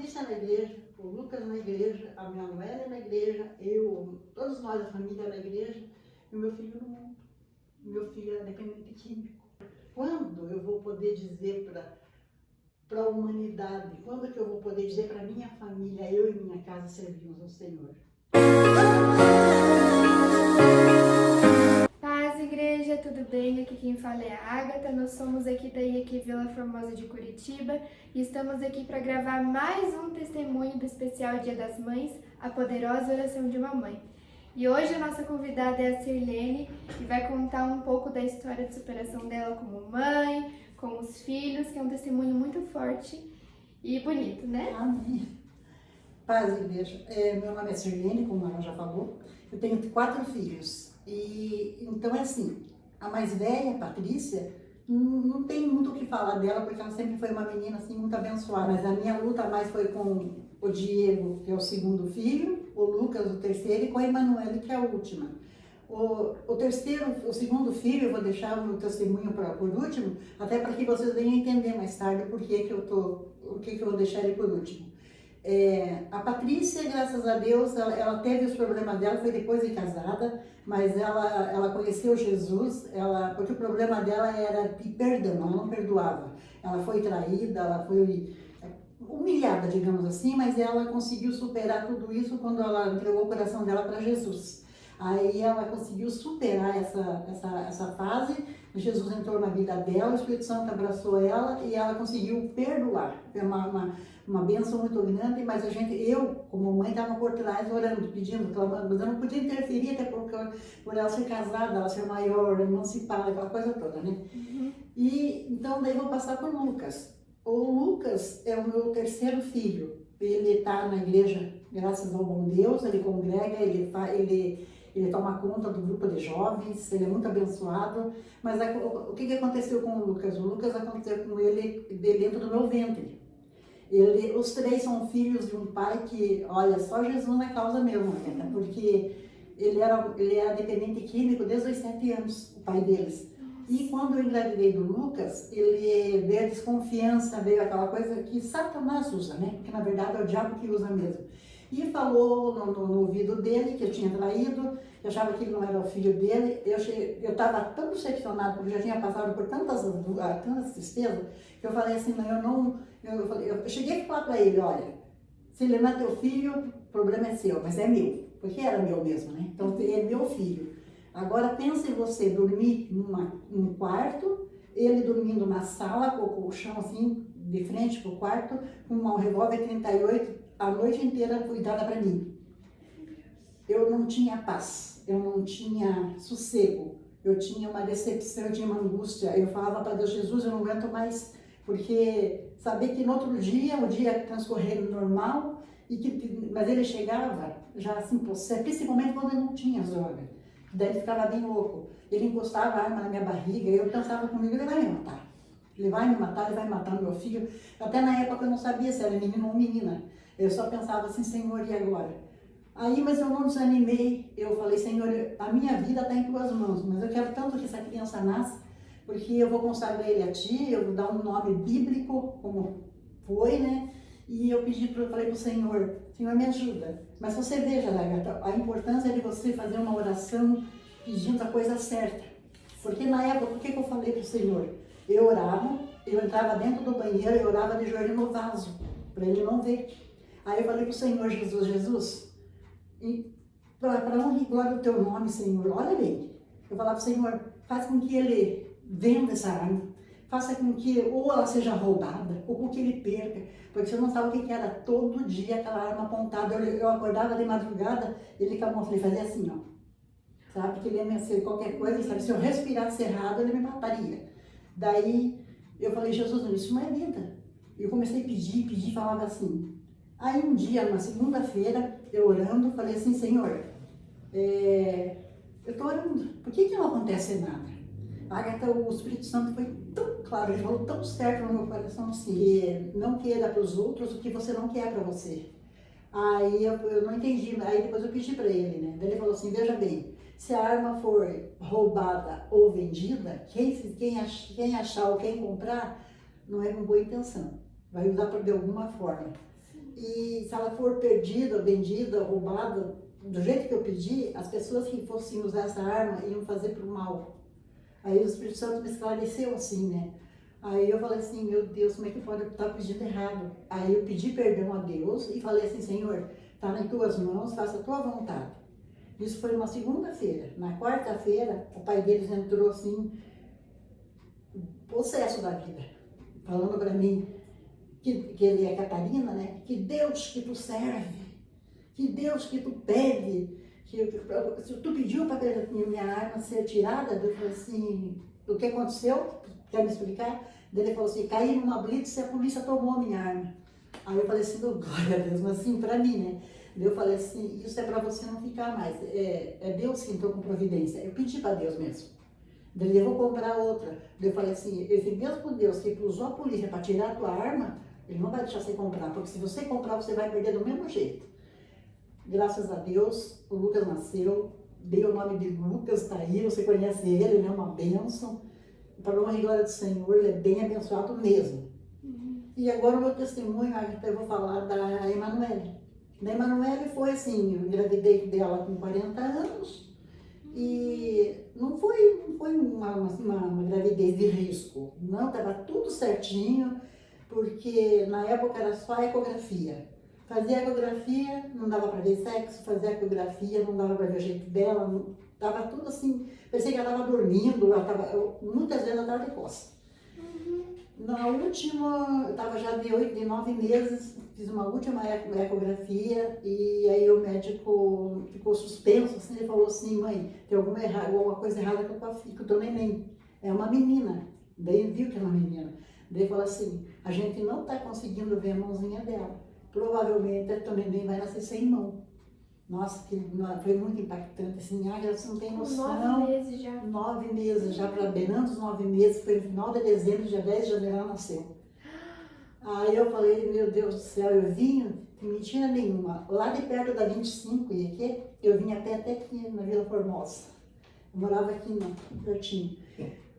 Patrícia na igreja, o Lucas na igreja, a minha Noélia na igreja, todos nós, a família na igreja, e o meu filho no mundo. O meu filho é dependente químico. Quando eu vou poder dizer para a humanidade, quando que eu vou poder dizer para minha família, eu e minha casa servimos ao Senhor? Paz, igreja, tudo bem? Aqui quem fala é a Ágata, nós somos aqui da IEQ Vila Formosa de Curitiba e estamos aqui para gravar mais um testemunho do especial Dia das Mães, a poderosa oração de uma mãe. E hoje a nossa convidada é a Sirlene e vai contar um pouco da história de superação dela como mãe, com os filhos, que é um testemunho muito forte e bonito, né? Amém. Paz, igreja. Meu nome é Sirlene, como ela já falou. Eu tenho 4 filhos. E então é assim, a mais velha, Patrícia, não tem muito o que falar dela, porque ela sempre foi uma menina assim, muito abençoada. Mas a minha luta mais foi com o Diego, que é o segundo filho, o Lucas, o terceiro, e com a Emanuele, que é a última. O segundo filho, eu vou deixar o meu testemunho por último, até para que vocês venham entender mais tarde por que eu vou deixar ele por último. A Patrícia, graças a Deus, ela teve os problemas dela, foi depois de casada, mas ela conheceu Jesus, porque o problema dela era de perdão, ela não perdoava. Ela foi traída, ela foi humilhada, digamos assim, mas ela conseguiu superar tudo isso quando ela entregou o coração dela para Jesus. Aí ela conseguiu superar essa fase, Jesus entrou na vida dela, o Espírito Santo abraçou ela e ela conseguiu perdoar. Foi uma bênção muito grande, mas eu como mãe, estava por trás orando, pedindo, clamando, mas eu não podia interferir, até por ela ser casada, ela ser maior, emancipada, aquela coisa toda, né? Uhum. E então daí vou passar para o Lucas. O Lucas é o meu terceiro filho. Ele está na igreja, graças ao bom Deus, ele congrega, ele toma conta do grupo de jovens, ele é muito abençoado. Mas o que aconteceu com o Lucas? O Lucas aconteceu com ele dentro do meu ventre. Os 3 são filhos de um pai que, olha, só Jesus na causa mesmo, né? Porque ele era dependente químico desde os 7 anos, o pai deles. E quando eu engravidei do Lucas, ele veio a desconfiança, veio aquela coisa que Satanás usa, né? Porque na verdade é o diabo que usa mesmo. E falou no ouvido dele que eu tinha traído, eu achava que ele não era o filho dele. Eu estava tão decepcionada, porque eu já tinha passado por tantas tristezas, que eu falei assim, eu cheguei a falar para ele, olha, se ele não é teu filho, o problema é seu, mas é meu, porque era meu mesmo, né? Então ele é meu filho. Agora pense em você dormir num quarto, ele dormindo na sala, com o colchão assim, de frente pro quarto, com um revólver 38, a noite inteira cuidada para mim. Eu não tinha paz, eu não tinha sossego, eu tinha uma decepção, eu tinha uma angústia. Eu falava para Deus, Jesus, eu não aguento mais, porque saber que no outro dia, o dia transcorrendo normal, mas ele chegava já assim, principalmente quando ele não tinha droga. Daí ele ficava bem louco. Ele encostava a arma na minha barriga e eu pensava comigo, ele vai me matar. Ele vai me matar, ele vai matar meu filho. Até na época eu não sabia se era menino ou menina. Eu só pensava assim, Senhor, e agora? Aí, mas eu não desanimei. Eu falei, Senhor, a minha vida está em tuas mãos, mas eu quero tanto que essa criança nasça, porque eu vou consagrar ele a ti, eu vou dar um nome bíblico, como foi, né? E eu falei para o Senhor, Senhor, me ajuda. Mas você veja, Agatha, a importância de você fazer uma oração pedindo a coisa certa. Porque na época, o que eu falei para o Senhor? Eu orava, eu entrava dentro do banheiro e orava de joelho no vaso, para ele não ver. Aí eu falei para o Senhor, Jesus, para honra e glória do teu nome, Senhor, olha bem. Eu falava para o Senhor, faz com que ele venda essa arma. Faça com que ou ela seja roubada, ou com que ele perca. Porque você não sabe o que era todo dia aquela arma apontada. Eu acordava de madrugada, ele com a mão, ele fazia assim, ó. Sabe? Que ele ia me ser qualquer coisa, sabe? Se eu respirasse errado, ele me mataria. Daí eu falei, Jesus, isso não é vida. E eu comecei a pedir, falava assim. Aí um dia, na segunda-feira, eu orando, falei assim, Senhor, eu tô orando, por que não acontece nada? Agatha, o Espírito Santo foi tão claro, ele falou tão certo no meu coração assim, não queira para os outros o que você não quer para você. Aí eu não entendi, aí depois eu pedi para ele, né? Daí ele falou assim, veja bem, se a arma for roubada ou vendida, quem achar ou quem comprar, não é com boa intenção, vai usar de alguma forma. E se ela for perdida, vendida, roubada, do jeito que eu pedi, as pessoas que fossem usar essa arma iam fazer pro mal. Aí o Espírito Santo me esclareceu assim, né? Aí eu falei assim, meu Deus, como é que pode estar pedindo errado? Aí eu pedi perdão a Deus e falei assim, Senhor, está nas tuas mãos, faça a tua vontade. Isso foi uma segunda-feira. Na quarta-feira, o pai deles entrou assim, possesso da vida, falando para mim que ele é Catarina, né? Que Deus que tu serve, que Deus que tu pede, se tu pediu para minha arma ser tirada, eu falei assim, o que aconteceu? Quer me explicar? Daí ele falou assim, caí numa blitz e a polícia tomou a minha arma. Aí eu falei assim, glória a Deus, mas assim, para mim, né? Daí eu falei assim, isso é para você não ficar mais, é Deus que entrou com providência. Eu pedi para Deus mesmo. Daí eu vou comprar outra. Daí eu falei assim, esse mesmo Deus que usou a polícia para tirar a tua arma, ele não vai deixar você comprar, porque se você comprar, você vai perder do mesmo jeito. Graças a Deus, o Lucas nasceu, dei o nome de Lucas, tá aí, você conhece ele, ele é uma bênção. Para a honra e glória do Senhor, ele é bem abençoado mesmo. E agora o meu testemunho, eu vou falar da Emanuele. Da Emanuele foi assim, eu engravidei dela com 40 anos e não foi uma gravidez de risco. Não, estava tudo certinho, porque na época era só ecografia. Fazia ecografia, não dava para ver sexo, fazia ecografia, não dava para ver o jeito dela, estava tudo assim, pensei que ela estava dormindo, muitas vezes ela estava de costas. Na última, eu estava já de 9 meses, fiz uma última ecografia e aí o médico ficou suspenso, assim, ele falou assim, mãe, tem alguma coisa errada com o teu neném, é uma menina. Daí ele viu que era uma menina. Daí ele falou assim, a gente não está conseguindo ver a mãozinha dela, provavelmente teu neném vai nascer sem mão. Nossa, foi muito impactante, assim, você não tem noção. 9 meses já. 9 meses, já para beirando os 9 meses, foi no final de dezembro, dia 10 de janeiro ela nasceu. Aí eu falei, meu Deus do céu, eu vim, sem mentira nenhuma, lá de perto da 25 e aqui, eu vim até aqui na Vila Formosa. Eu morava aqui, pertinho.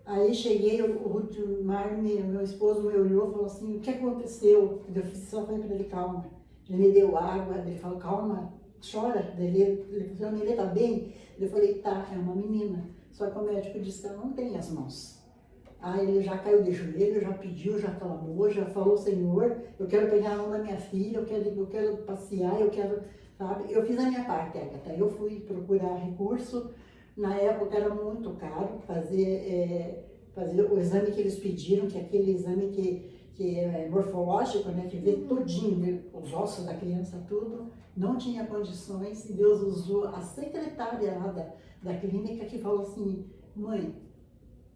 Aí cheguei, o Rudimar, meu esposo, me olhou e falou assim, o que aconteceu? Eu só falei para ele, calma. Ele me deu água, ele falou, calma, chora. Ele falou, ele tá bem? Eu falei, tá, é uma menina. Só que o médico disse que ela não tem as mãos. Aí ele já caiu de joelho, já pediu, já clamou, já falou, Senhor, eu quero pegar a mão da minha filha, eu quero passear, eu quero, sabe? Eu fiz a minha parte, Agatha. Eu fui procurar recurso. Na época era muito caro fazer o exame que eles pediram, que é aquele exame que é morfológico, né, que vê todinho, né, os ossos da criança, tudo. Não tinha condições e Deus usou a secretária lá da clínica que falou assim, mãe,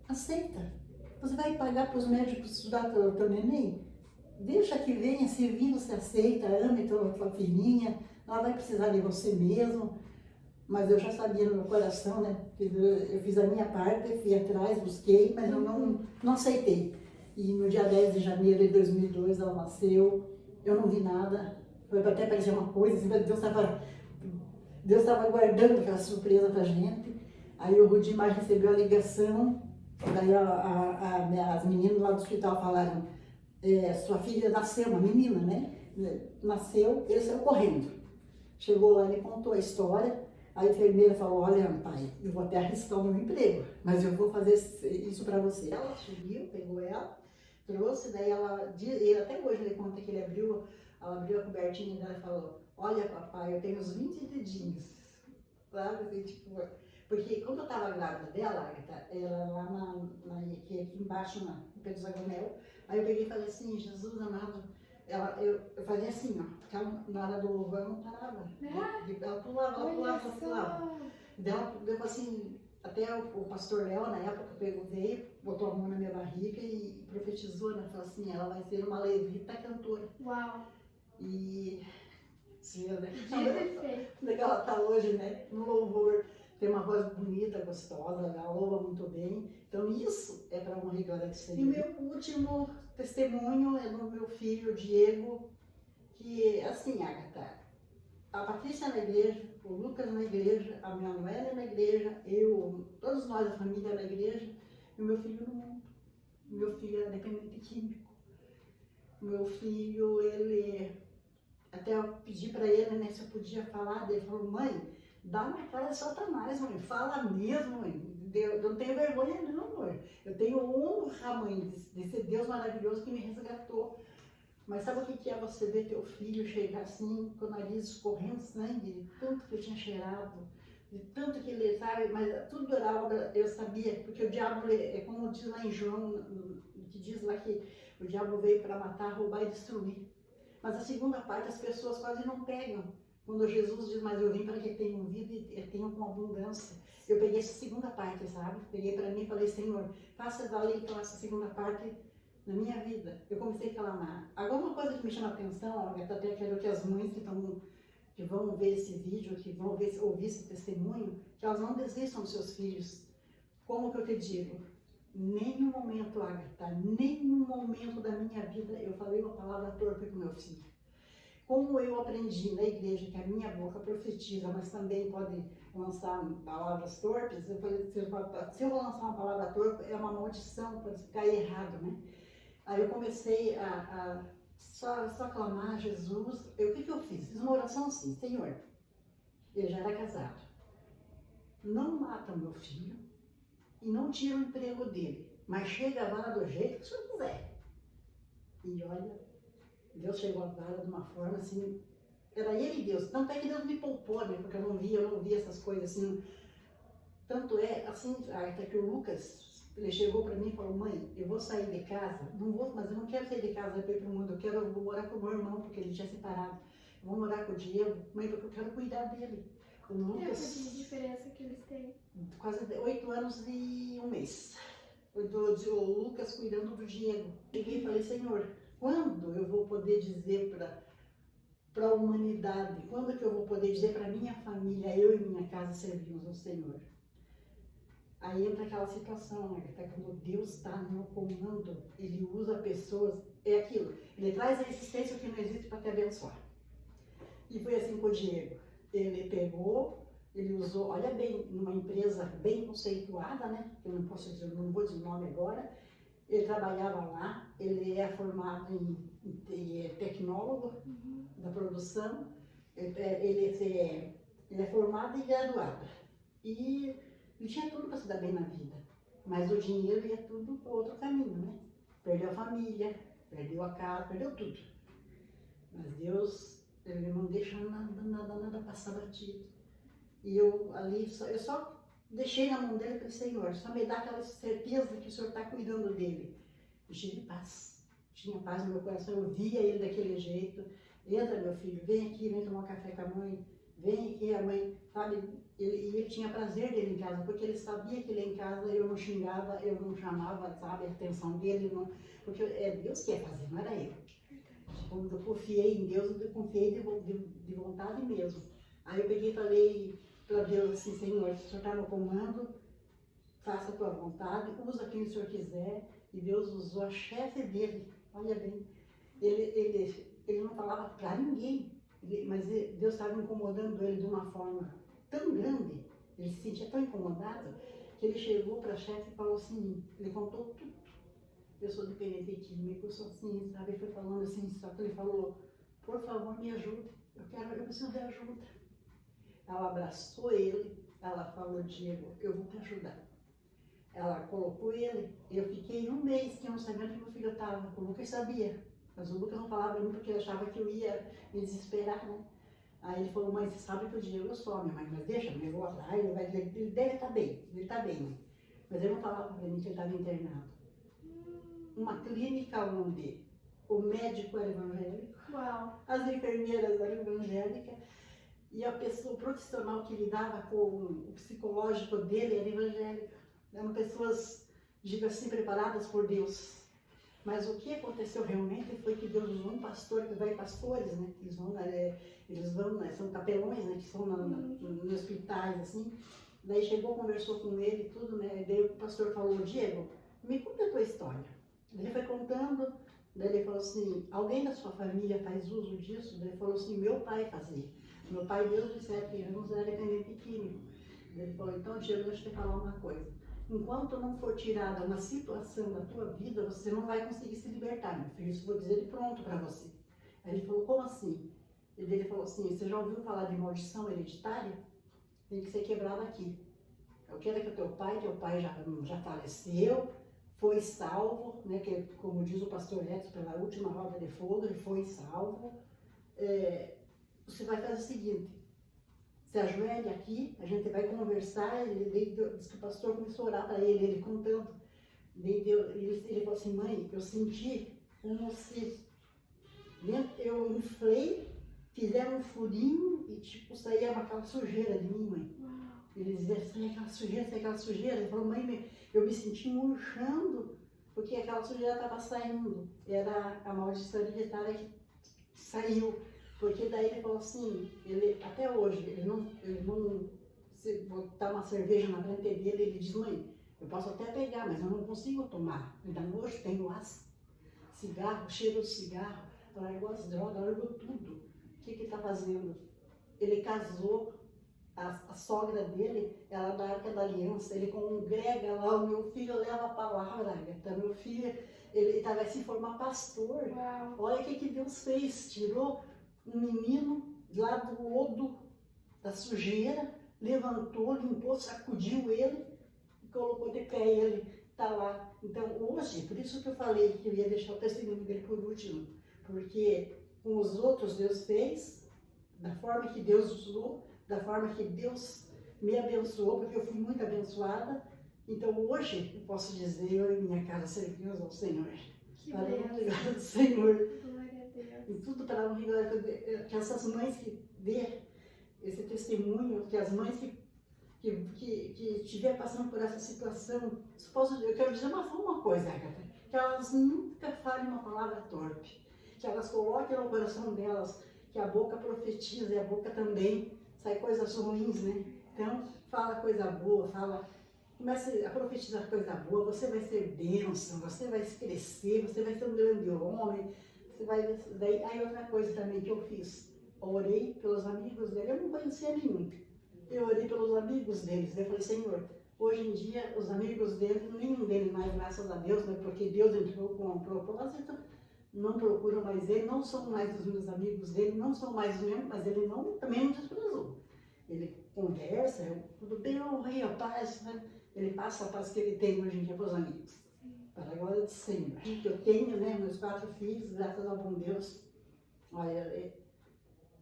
aceita, você vai pagar para os médicos estudar teu neném? Deixa que venha, se vir você aceita, ame tua filhinha, ela vai precisar de você mesmo. Mas eu já sabia no meu coração, né? Eu fiz a minha parte, fui atrás, busquei, mas eu não aceitei. E no dia 10 de janeiro de 2002 ela nasceu, eu não vi nada, foi até parecer uma coisa, assim, Deus estava guardando aquela surpresa pra gente. Aí o Rudimar recebeu a ligação, daí as meninas lá do hospital falaram, sua filha nasceu, uma menina, né? Nasceu, ele saiu correndo. Chegou lá, ele contou a história. A enfermeira falou, olha, pai, eu vou até arriscar o meu emprego, mas eu vou fazer isso para você. Ela subiu, pegou ela, trouxe, daí ele até hoje ele conta que ela abriu a cobertinha dela e falou, olha, papai, eu tenho uns 20 dedinhos, sabe? Assim, tipo, porque quando eu estava grávida dela, Agatha, ela lá aqui embaixo, no Pedro Zagonel, aí eu peguei e falei assim, Jesus amado, eu fazia assim, ó, porque na hora do louvor eu não parava. Ela pulava. Ela deu assim, até o pastor Léo, na época, veio, botou a mão na minha barriga e profetizou, né? Falou assim, ela vai ser uma levita cantora. Uau! E sim, né? Legal Ela tá hoje, né? No louvor, tem uma voz bonita, gostosa, ela louva muito bem. Então isso é para honra e glória do Senhor. E o meu último testemunho é do meu filho, Diego, que assim, Agatha, a Patrícia na igreja, o Lucas na igreja, a minha Noélia na igreja, todos nós, a família na igreja, e o meu filho no mundo. O meu filho é dependente químico. O meu filho, ele Até eu pedi para ele, né, se eu podia falar. Ele falou, mãe, dá na cara de Satanás, mãe. Fala mesmo, mãe. Eu não tenho vergonha não, amor. Eu tenho honra, mãe, desse Deus maravilhoso que me resgatou. Mas sabe o que é você ver teu filho chegar assim, com o nariz escorrendo sangue, de tanto que eu tinha cheirado, de tanto que ele, sabe, mas tudo era obra, eu sabia, porque o diabo, é como diz lá em João, que diz lá que o diabo veio para matar, roubar e destruir. Mas a segunda parte as pessoas quase não pegam. Quando Jesus diz, mas eu vim para que tenham vida e tenham com abundância. Eu peguei essa segunda parte, sabe? Peguei para mim e falei, Senhor, faça dali então essa segunda parte na minha vida. Eu comecei a clamar. Agora uma coisa que me chama a atenção, eu até quero que as mães que vão ver esse vídeo, que vão ouvir esse testemunho, que elas não desistam dos seus filhos. Como que eu te digo? Nenhum momento, Agatha, nenhum momento da minha vida eu falei uma palavra torpe com meu filho. Como eu aprendi na igreja que a minha boca profetiza, mas também pode lançar palavras torpes, eu falei, se eu vou lançar uma palavra torpe, é uma maldição, pode ficar errado, né? Aí eu comecei a só clamar a Jesus. O que eu fiz? Fiz uma oração assim, Senhor, ele já era casado, não mata o meu filho e não tira o emprego dele, mas chega a vara do jeito que o senhor quiser. E olha, Deus chegou a vara de uma forma assim, era ele e Deus. Tanto é que Deus me poupou, né? Porque eu não via essas coisas assim. Tanto é, assim, até que o Lucas, ele chegou para mim e falou, mãe, eu vou sair de casa, mas eu não quero sair de casa para ir para o mundo, eu vou morar com o meu irmão, porque ele tinha separado. Eu vou morar com o Diego, mãe, porque eu quero cuidar dele. O Lucas, que diferença que eles têm? Quase 8 anos e 1 mês. O Lucas cuidando do Diego. Cheguei e falei, Senhor, quando eu vou poder dizer para a humanidade, quando que eu vou poder dizer para minha família, eu e minha casa servimos ao Senhor? Aí entra aquela situação, né? Quando Deus está no comando, Ele usa pessoas, é aquilo, Ele traz a existência que não existe para te abençoar. E foi assim com o Diego. Ele pegou, ele usou, olha bem, numa empresa bem conceituada, né? Eu não posso dizer, não vou dizer o nome agora. Ele trabalhava lá, ele é formado em tecnólogo da produção, ele é formado e graduado. E ele tinha tudo para se dar bem na vida, mas o dinheiro ia tudo para outro caminho, né? Perdeu a família, perdeu a casa, perdeu tudo. Mas Deus, Ele não deixa nada passar batido. E eu só deixei na mão dele e falei, Senhor, só me dá aquela certeza que o Senhor está cuidando dele. Eu tive paz, tinha paz no meu coração, eu via ele daquele jeito. Entra, meu filho, vem aqui, vem tomar um café com a mãe, vem aqui, a mãe, sabe? E ele tinha prazer dele em casa, porque ele sabia que ele em casa eu não xingava, eu não chamava, sabe, a atenção dele, não, porque é Deus que ia fazer, não era eu. Quando eu confiei em Deus, eu confiei de vontade mesmo. Aí eu peguei e falei para Deus assim, Senhor, se o Senhor está no comando, faça a tua vontade, usa quem o Senhor quiser. E Deus usou a chefe dele, olha bem, ele não falava para ninguém, mas Deus estava incomodando ele de uma forma tão grande, ele se sentia tão incomodado, que ele chegou para a chefe e falou assim, ele contou tudo. Eu sou dependente químico, eu sou assim, sabe? Ele foi falando assim, só que ele falou, por favor, me ajude, eu preciso de ajuda. Ela abraçou ele, ela falou, Diego, eu vou te ajudar. Ela colocou ele, eu fiquei 1 mês que eu não sabia onde meu filho estava. O Lucas sabia, mas o Lucas não falava para mim porque ele achava que eu ia me desesperar, né? Aí ele falou, mãe, você sabe que o Diego some, mãe, mas deixa, eu vou lá, ele deve estar bem, ele está bem, mãe. Mas ele não falava para mim que ele estava internado. Uma clínica onde o médico era evangélico, Uau. As enfermeiras eram evangélicas, e o profissional que lidava com o psicológico dele era evangélico. Eram pessoas, digo assim, preparadas por Deus. Mas o que aconteceu realmente foi que Deus usou um pastor, que vai pastores, né? Eles vão, são capelões, né? Que são nos hospitais, assim. Daí chegou, conversou com ele e tudo, né? Daí o pastor falou, Diego, me conta a tua história. Ele foi contando, daí ele falou assim, alguém da sua família faz uso disso? Daí ele falou assim, meu pai fazia. Meu pai, desde os 7 anos, era dependente químico. Ele falou, então, Diego, deixa eu te falar uma coisa. Enquanto não for tirada uma situação da tua vida, você não vai conseguir se libertar, meu filho. Isso vou dizer de pronto para você. Aí ele falou, como assim? assim, você já ouviu falar de maldição hereditária? Tem que ser quebrada aqui. Eu quero que o teu pai já faleceu, foi salvo, né, que como diz o pastor Edson, pela última roda de fogo, ele foi salvo. Você vai fazer o seguinte, se ajoelha aqui, a gente vai conversar, diz que o pastor começou a orar para ele contando. Ele falou assim, mãe, eu senti como se eu inflei, fizeram um furinho e tipo, saía aquela sujeira de mim, mãe. Ele dizia, sai aquela sujeira. Ele falou, mãe, eu me senti murchando, porque aquela sujeira estava saindo. Era a maldição hereditária que saiu. Porque daí ele falou assim, até hoje, ele não se botar uma cerveja na frente dele, ele diz, mãe, eu posso até pegar, mas eu não consigo tomar. Ainda hoje tenho cigarro, cheiro de cigarro, largou as drogas, largou tudo. O que ele está fazendo? Ele casou, a sogra dele, ela da Arca da Aliança, ele congrega lá, o meu filho leva a palavra, Agatha, meu filho, ele vai se formar pastor. Uau. Olha o que Deus fez, tirou um menino lá do lodo, da sujeira, levantou, limpou, sacudiu ele e colocou de pé ele, tá lá. Então hoje, por isso que eu falei que eu ia deixar o testemunho dele por último, porque com os outros Deus fez, da forma que Deus usou, da forma que Deus me abençoou, porque eu fui muito abençoada. Então hoje eu posso dizer, eu e minha casa servimos ao Senhor. Para a glória do Senhor. E tudo para a glória, que essas mães que dê esse testemunho, que as mães que estiver passando por essa situação, eu quero dizer uma coisa, Agatha, que elas nunca falem uma palavra torpe, que elas coloquem no coração delas, que a boca profetiza e a boca também sai coisas ruins, né? Então, fala coisa boa, comece a profetizar coisa boa, você vai ser bênção, você vai crescer, você vai ser um grande homem, você vai... Aí outra coisa também que eu fiz, eu orei pelos amigos dele, eu não conhecia nenhum, eu orei pelos amigos deles, eu falei, Senhor, hoje em dia os amigos dele, nenhum deles mais, graças a Deus, né? Porque Deus entrou com um propósito, não procuram mais ele, não são mais os meus amigos dele, não são mais os meus, mas ele também não desprezou. Ele conversa, tudo bem, eu rei, a paz, né? Ele passa a paz que ele tem hoje em dia para os amigos. Para a glória do Senhor. Eu tenho, né, meus 4 filhos, graças ao bom Deus. Olha,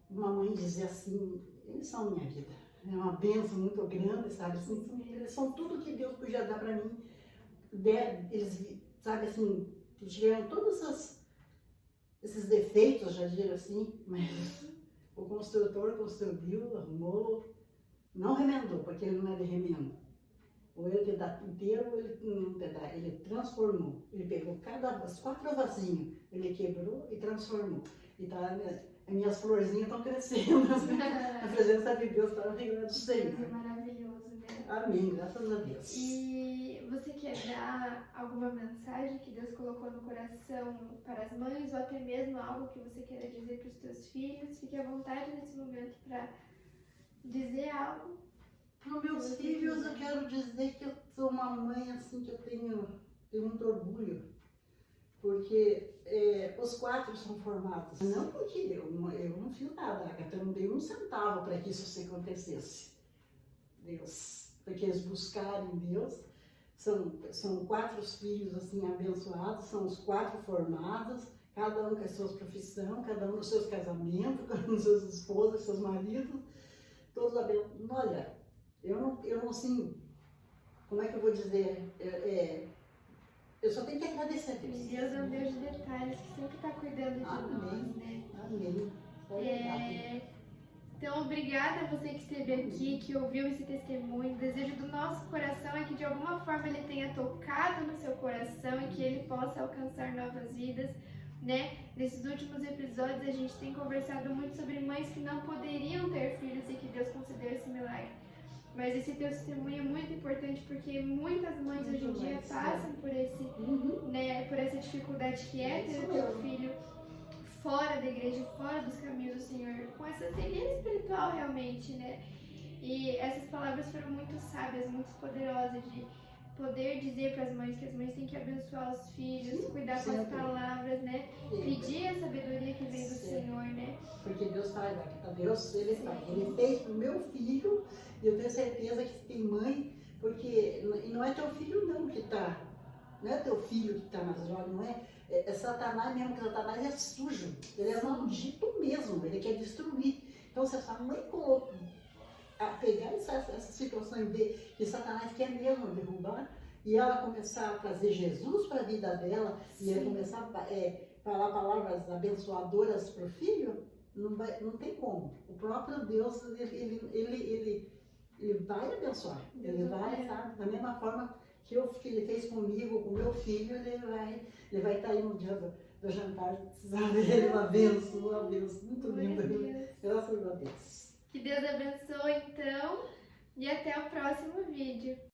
uma mãe dizia assim, eles são minha vida. É uma bênção muito grande, sabe? Assim, eles são tudo que Deus podia dar para mim. Eles, sabe assim, tiveram todos esses defeitos, já digo assim, mas o construtor construiu, arrumou, não remendou, porque ele não é de remendo. Ou ele te dá inteiro, ou ele não te dá. Ele transformou. Ele pegou as 4 vasinhos, ele quebrou e transformou. E tá, as minhas florzinhas estão crescendo. A presença de Deus está na glória do Senhor. É maravilhoso, né? Amém, graças a Deus. E você quer dar alguma mensagem que Deus colocou no coração para as mães, ou até mesmo algo que você queira dizer para os teus filhos? Fique à vontade nesse momento para dizer algo. Para os meus filhos, eu quero dizer que eu sou uma mãe assim que eu tenho muito orgulho, porque os 4 são formados. Não porque eu não fiz nada, Agatha, eu não dei um centavo para que isso acontecesse. Deus, porque eles buscaram Deus, são 4 filhos assim abençoados, são os 4 formados, cada um com a sua profissão, cada um nos seus casamentos, cada um com suas esposas, seus maridos, todos abençoados. Olha, eu não assim, como é que eu vou dizer, eu só tenho que agradecer a Deus. Deus é um Deus de detalhes, que sempre está cuidando de nós, né? Amém. Então, obrigada a você que esteve aqui, que ouviu esse testemunho. O desejo do nosso coração é que de alguma forma ele tenha tocado no seu coração e que ele possa alcançar novas vidas, né? Nesses últimos episódios a gente tem conversado muito sobre mães que não poderiam ter filhos e que Deus concedeu esse milagre. Mas esse teu testemunho é muito importante porque muitas mães hoje em dia passam por por essa dificuldade que é ter o teu filho fora da igreja, fora dos caminhos do Senhor, com essa cegueira espiritual realmente, né? E essas palavras foram muito sábias, muito poderosas de poder dizer para as mães que as mães têm que abençoar os filhos, Sim, cuidar com as sempre. palavras, né? Pedir a sabedoria que vem do Senhor, né? Porque Deus faz, Deus ele faz. Ele fez pro meu filho, e eu tenho certeza que tem mãe, porque não é teu filho não que tá, não é teu filho que tá nas drogas, não é? É Satanás mesmo, que Satanás é sujo, ele é maldito mesmo, ele quer destruir. Então se a sua mãe colocou, a pegar essa situação e ver que Satanás quer mesmo derrubar, e ela começar a trazer Jesus para a vida dela, e ela começar a falar palavras abençoadoras para o filho, não tem como. O próprio Deus, ele vai abençoar. Ele vai estar da mesma forma que ele fez comigo, com meu filho, ele vai estar aí no dia do jantar, sabe? Ele uma benção, muito lindo. Graças a Deus. Que Deus abençoe, então, e até o próximo vídeo.